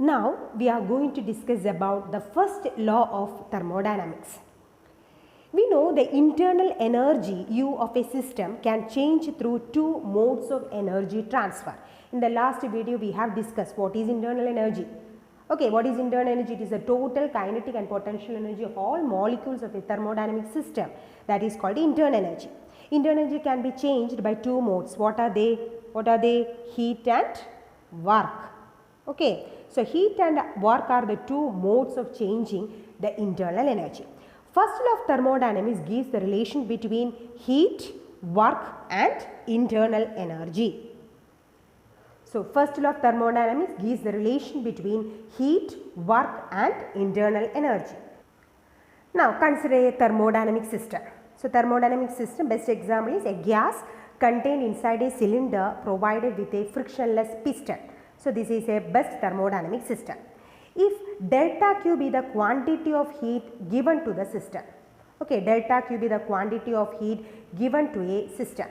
Now we are going to discuss about the first law of thermodynamics. We know the internal energy U of a system can change through two modes of energy transfer. In the last video we have discussed what is internal energy. Okay, what is internal energy? It is the total kinetic and potential energy of all molecules of a thermodynamic system. That is called internal energy. Internal energy can be changed by two modes. What are they? Heat and work. Okay, so heat and work are the two modes of changing the internal energy. First law of thermodynamics gives the relation between heat, work and internal energy. So first law of thermodynamics gives the relation between heat, work and internal energy. Now consider a thermodynamic system. So thermodynamic system, best example is a gas contained inside a cylinder provided with a frictionless piston. So this is a best thermodynamic system. If delta Q be the quantity of heat given to the system. Okay, delta Q be the quantity of heat given to a system.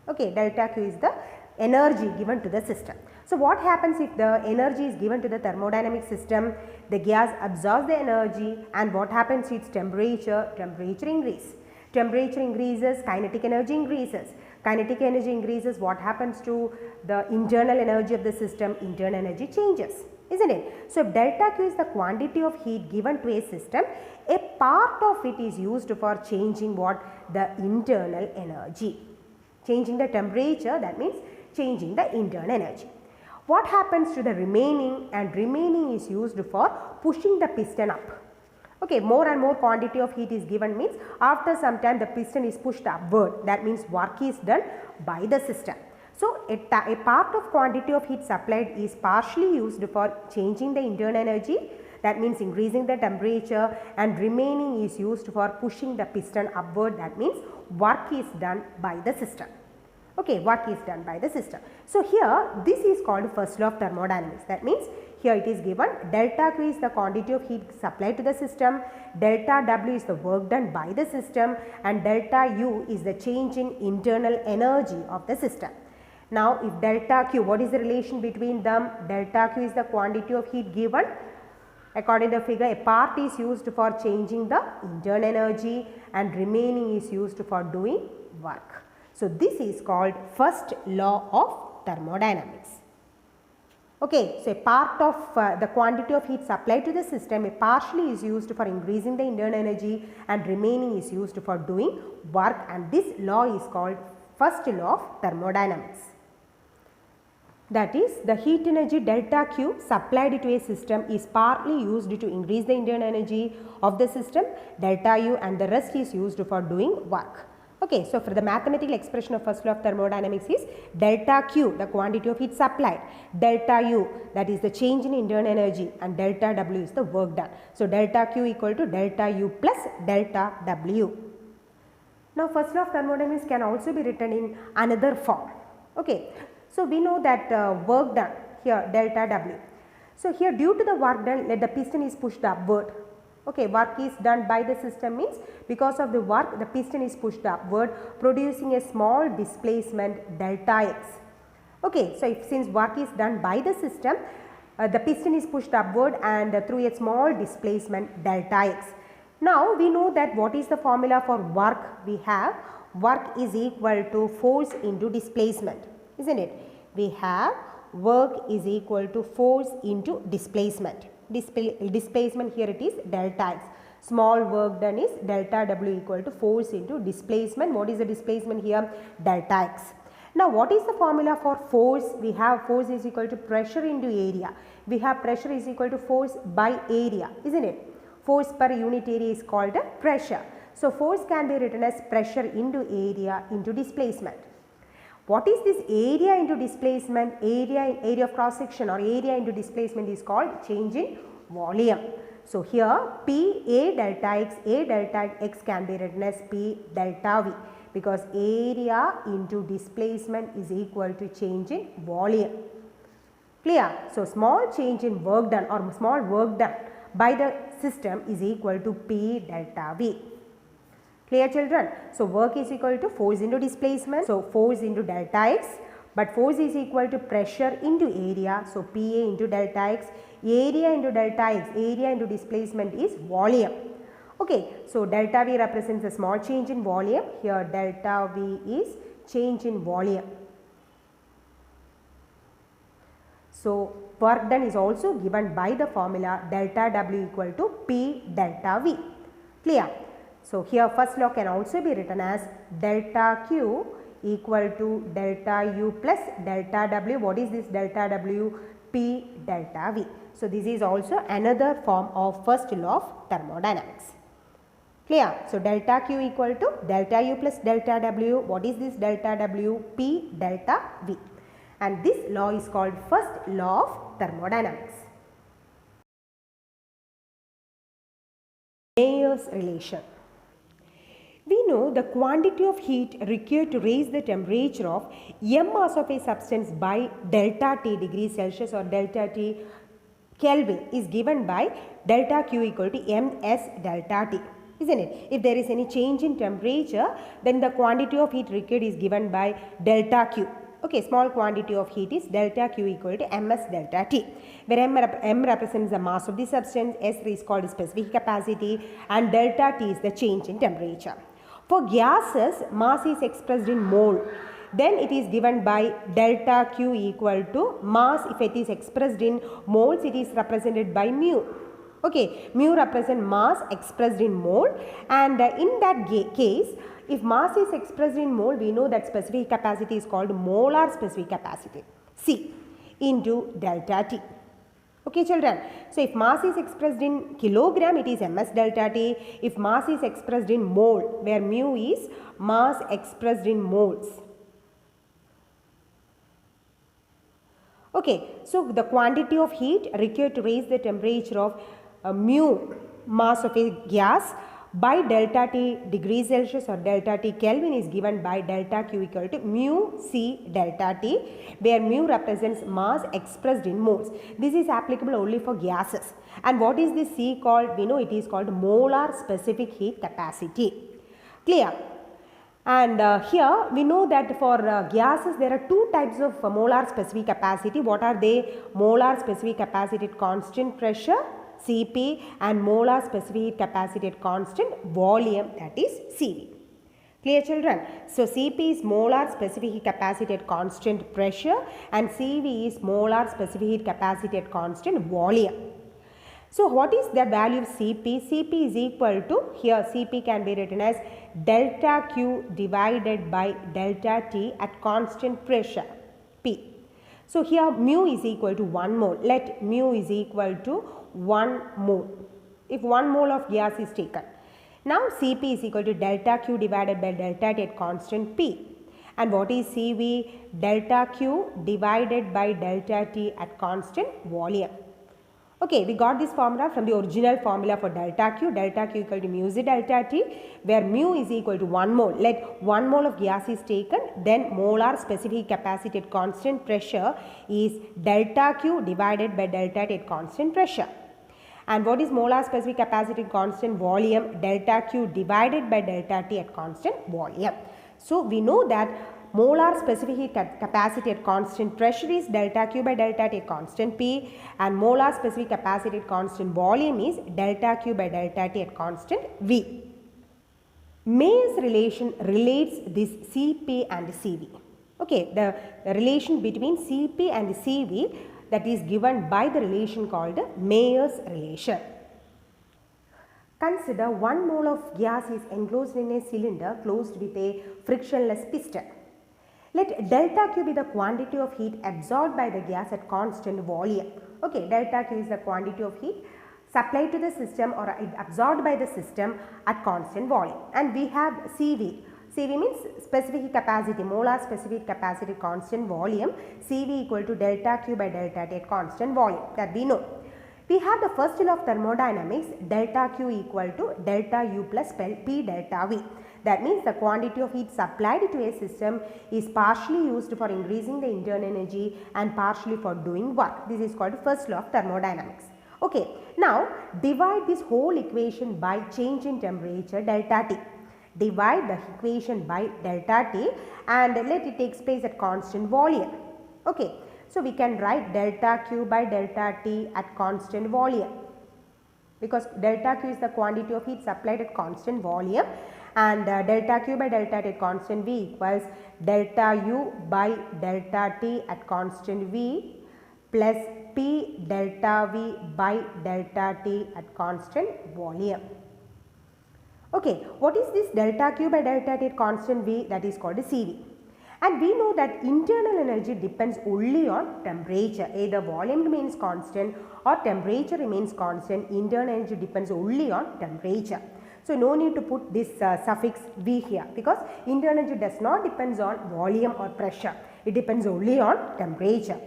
Okay, delta Q is the energy given to the system. So what happens if the energy is given to the thermodynamic system? The gas absorbs the energy, and what happens to its temperature? Temperature increases. Temperature increases, kinetic energy increases. Kinetic energy increases, what happens to the internal energy of the system? Internal energy changes, isn't it? So if delta Q is the quantity of heat given to a system, a part of it is used for changing what? The internal energy. Changing the temperature, that means changing the internal energy. What happens to the remaining? And remaining is used for pushing the piston up. Okay, more and more quantity of heat is given means after some time the piston is pushed upward. That means work is done by the system. So a part of quantity of heat supplied is partially used for changing the internal energy. That means increasing the temperature, and remaining is used for pushing the piston upward. That means work is done by the system. Okay, work is done by the system. So here this is called first law of thermodynamics. That means here it is given delta Q is the quantity of heat supplied to the system, delta W is the work done by the system, and delta U is the change in internal energy of the system. Now if delta Q, what is the relation between them? Delta Q is the quantity of heat given. According to the figure, a part is used for changing the internal energy and remaining is used for doing work. So this is called first law of thermodynamics. Okay, so a part of the quantity of heat supplied to the system, a partially is used for increasing the internal energy and remaining is used for doing work, and this law is called first law of thermodynamics. That is, the heat energy delta Q supplied to a system is partly used to increase the internal energy of the system, delta U, and the rest is used for doing work. Okay, so for the mathematical expression of first law of thermodynamics is delta Q, the quantity of heat supplied, delta U, that is the change in internal energy, and delta W is the work done. So delta Q equal to delta U plus delta W. Now first law of thermodynamics can also be written in another form. Okay, so we know that work done here delta W. So here due to the work done, let the piston is pushed upward. Okay, work is done by the system means because of the work the piston is pushed upward, producing a small displacement delta X. Okay, so since work is done by the system, the piston is pushed upward and through a small displacement delta X. Now we know that what is the formula for work? We have work is equal to force into displacement, isn't it? We have work is equal to force into displacement. Displacement here it is delta X. Small work done is delta W equal to force into displacement. What is the displacement here? Delta X. Now what is the formula for force? We have force is equal to pressure into area. We have pressure is equal to force by area, isn't it? Force per unit area is called pressure. So force can be written as pressure into area into displacement. What is this area into displacement? Area of cross section or area into displacement is called change in volume. So here P A delta X can be written as P delta V, because area into displacement is equal to change in volume. Clear? So small change in work done or small work done by the system is equal to P delta V. Clear children? So work is equal to force into displacement. So force into delta X but force is equal to pressure into area, so PA into delta x, area into delta x, area into displacement is volume. Okay, so delta V represents a small change in volume, here delta V is change in volume. So work done is also given by the formula delta W equal to P delta V. Clear? So here first law can also be written as delta Q equal to delta U plus delta W. What is this delta W? P delta V. So this is also another form of first law of thermodynamics. Clear? So delta Q equal to delta U plus delta W. What is this delta W? P delta V. And this law is called first law of thermodynamics. Mayer's relation. We know the quantity of heat required to raise the temperature of m mass of a substance by delta T degrees Celsius or delta T Kelvin is given by delta Q equal to ms delta T, isn't it? If there is any change in temperature, then the quantity of heat required is given by delta Q. Okay, small quantity of heat is delta Q equal to ms delta T, where m represents the mass of the substance, S is called specific capacity, and delta T is the change in temperature. For gases, mass is expressed in mole. Then it is given by delta Q equal to mass. If it is expressed in moles, it is represented by mu. Okay, mu represents mass expressed in mole, and in that case, if mass is expressed in mole, we know that specific capacity is called molar specific capacity, C into delta T. Okay children, so if mass is expressed in kilogram, it is ms delta T. If mass is expressed in mole, where mu is mass expressed in moles. Okay, so the quantity of heat required to raise the temperature of mu mass of a gas by delta T degrees Celsius or delta T Kelvin is given by delta Q equal to mu C delta T, where mu represents mass expressed in moles. This is applicable only for gases. And what is this C called? We know it is called molar specific heat capacity. Clear? And here we know that for gases there are two types of molar specific capacity. What are they? Molar specific capacity at constant pressure, Cp, and molar specific heat capacity at constant volume, that is Cv. Clear children? So Cp is molar specific heat capacity at constant pressure and Cv is molar specific heat capacity at constant volume. So what is the value of Cp? Cp is equal to, here Cp can be written as delta Q divided by delta T at constant pressure, P. So here mu is equal to 1 mole. Let mu is equal to 1 mole. If 1 mole of gas is taken. Now Cp is equal to delta Q divided by delta T at constant P. And what is Cv? Delta Q divided by delta T at constant volume. Okay, we got this formula from the original formula for delta Q equal to mu Z delta T, where mu is equal to 1 mole. Let 1 mole of gas is taken, then molar specific capacity at constant pressure is delta Q divided by delta T at constant pressure. And what is molar specific capacity at constant volume? Delta Q divided by delta T at constant volume. So we know that molar specific heat capacity at constant pressure is delta Q by delta T at constant P, and molar specific capacity at constant volume is delta Q by delta T at constant V. Mayer's relation relates this Cp and Cv. Okay, the relation between Cp and Cv, that is given by the relation called Mayer's relation. Consider 1 mole of gas is enclosed in a cylinder closed with a frictionless piston. Let delta Q be the quantity of heat absorbed by the gas at constant volume. Okay, delta Q is the quantity of heat supplied to the system or absorbed by the system at constant volume. And we have Cv. Cv means specific capacity, molar specific capacity constant volume. Cv equal to delta Q by delta T at constant volume, that we know. We have the first law of thermodynamics, delta Q equal to delta U plus P delta V. That means the quantity of heat supplied to a system is partially used for increasing the internal energy and partially for doing work. This is called first law of thermodynamics. Okay, now divide this whole equation by change in temperature delta T. Divide the equation by delta T and let it takes place at constant volume. Okay, so we can write delta Q by delta T at constant volume, because delta Q is the quantity of heat supplied at constant volume, and delta Q by delta T at constant V equals delta U by delta T at constant V plus P delta V by delta T at constant volume. Okay, what is this delta Q by delta T at constant V? That is called CV. And we know that internal energy depends only on temperature. Either volume remains constant or temperature remains constant. Internal energy depends only on temperature. So no need to put this suffix V here, because internal energy does not depend on volume or pressure. It depends only on temperature.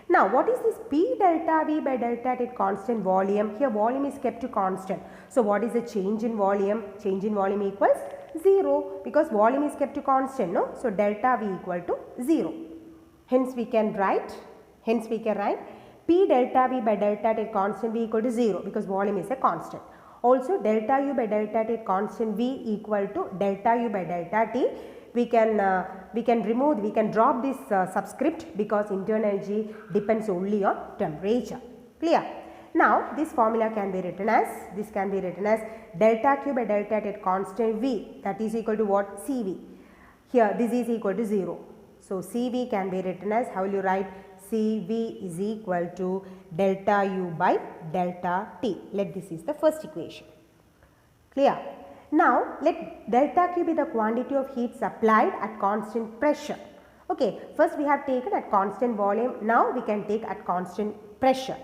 Now what is this P delta V by delta T at constant volume? Here volume is kept to constant. So what is the change in volume? Change in volume equals 0, because volume is kept to constant, no? So delta V equal to 0. Hence we can write P delta V by delta T at constant V equal to 0, because volume is a constant. Also delta U by delta T at constant V equal to delta U by delta T. We can drop this subscript, because internal energy depends only on temperature. Clear? Now this formula can be written as, delta Q by delta T at constant V, that is equal to what? CV. Here this is equal to 0. So CV can be written as, how will you write? CV is equal to delta U by delta T. Let this is the first equation. Clear? Now let delta Q be the quantity of heat supplied at constant pressure. Okay, first we have taken at constant volume, now we can take at constant pressure.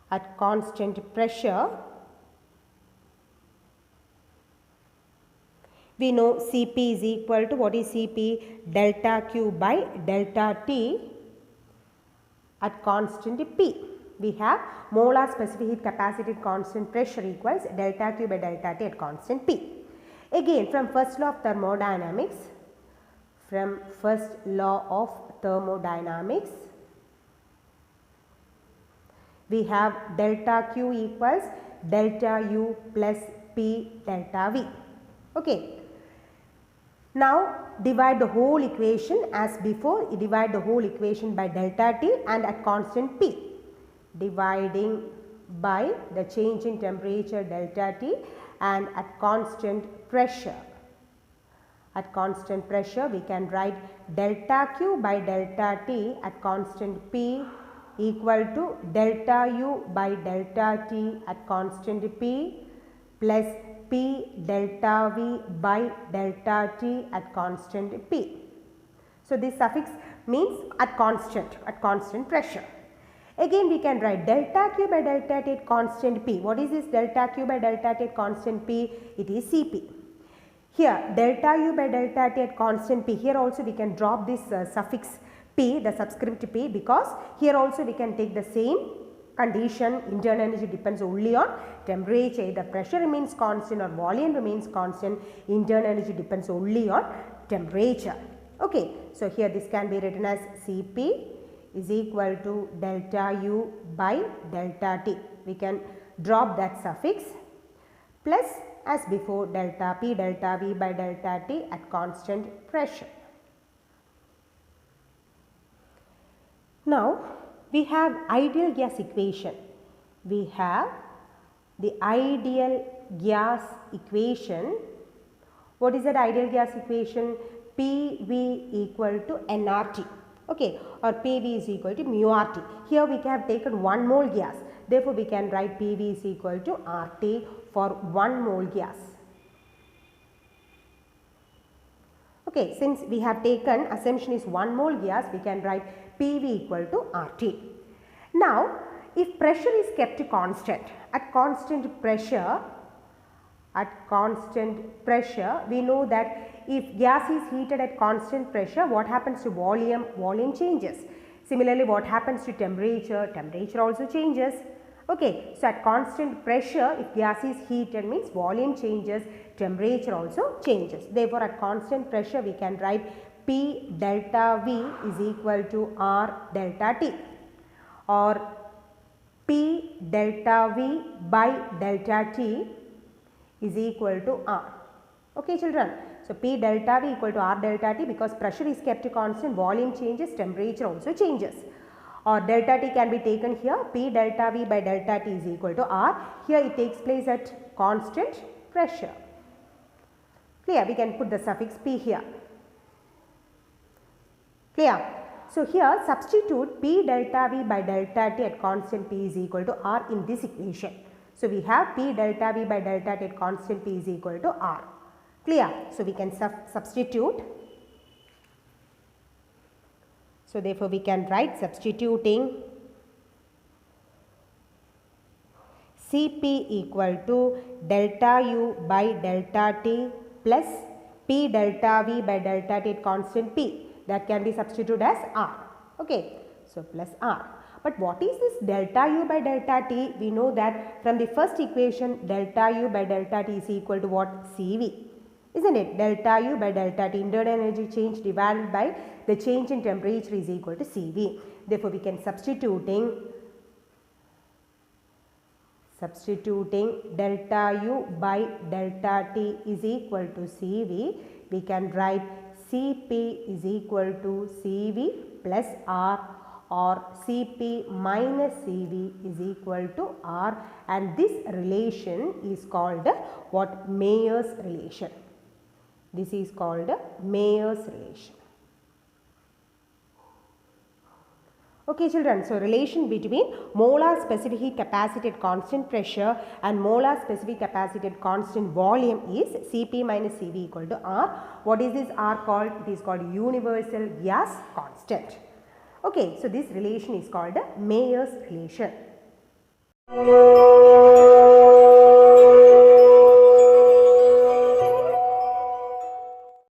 At constant pressure, we know Cp is equal to, what is Cp? Delta Q by delta T at constant P. We have molar specific heat capacity at constant pressure equals delta Q by delta T at constant P. Again, from first law of thermodynamics, we have delta Q equals delta U plus P delta V. Okay. Now divide the whole equation as before. Divide the whole equation by delta T and at constant P. Dividing by the change in temperature delta T and at constant pressure. At constant pressure we can write delta Q by delta T at constant P equal to delta U by delta T at constant P plus P delta V by delta T at constant P. So this suffix means at constant pressure. Again we can write delta Q by delta T at constant P. What is this delta Q by delta T at constant P? It is Cp. Here delta U by delta T at constant P, here also we can drop this suffix P, the subscript P, because here also we can take the same condition. Internal energy depends only on temperature. Either pressure remains constant or volume remains constant. Internal energy depends only on temperature. Okay, so here this can be written as Cp is equal to delta U by delta T. We can drop that suffix plus as before delta P delta V by delta T at constant pressure. Now we have ideal gas equation. We have the ideal gas equation. What is that ideal gas equation? PV equal to nRT. Okay, or PV is equal to mu RT. Here we have taken 1 mole gas. Therefore, we can write PV is equal to RT for 1 mole gas. Okay, since we have taken assumption is 1 mole gas, we can write PV equal to RT. Now, if pressure is kept constant, at constant pressure, we know that if gas is heated at constant pressure, what happens to volume? Volume changes. Similarly, what happens to temperature? Temperature also changes. Okay, so at constant pressure, if gas is heated means volume changes, temperature also changes. Therefore, at constant pressure, we can write P delta V is equal to R delta T, or P delta V by delta T is equal to R. Okay children, So P delta V equal to R delta T, because pressure is kept constant, volume changes, temperature also changes. Or delta T can be taken here, P delta V by delta T is equal to R. Here it takes place at constant pressure. Clear? We can put the suffix P here. Clear? So here substitute P delta V by delta T at constant P is equal to R in this equation. So we have P delta V by delta T at constant P is equal to R. Clear? So we can substitute. So therefore we can write substituting Cp equal to delta U by delta T plus P delta V by delta T at constant P. That can be substituted as R. Okay. So plus R. But what is this delta U by delta T? We know that from the first equation, delta U by delta T is equal to what? Cv. Isn't it? Delta U by delta T, internal energy change divided by the change in temperature is equal to Cv. Therefore, we can substituting delta U by delta T is equal to Cv. We can write Cp is equal to Cv plus R, or Cp minus Cv is equal to R, and this relation is called what? Mayer's relation. This is called Mayer's relation. Okay children, so relation between molar specific heat capacity at constant pressure and molar specific capacity at constant volume is Cp minus Cv equal to R. What is this R called? It is called universal gas constant. Okay, so this relation is called Mayer's relation.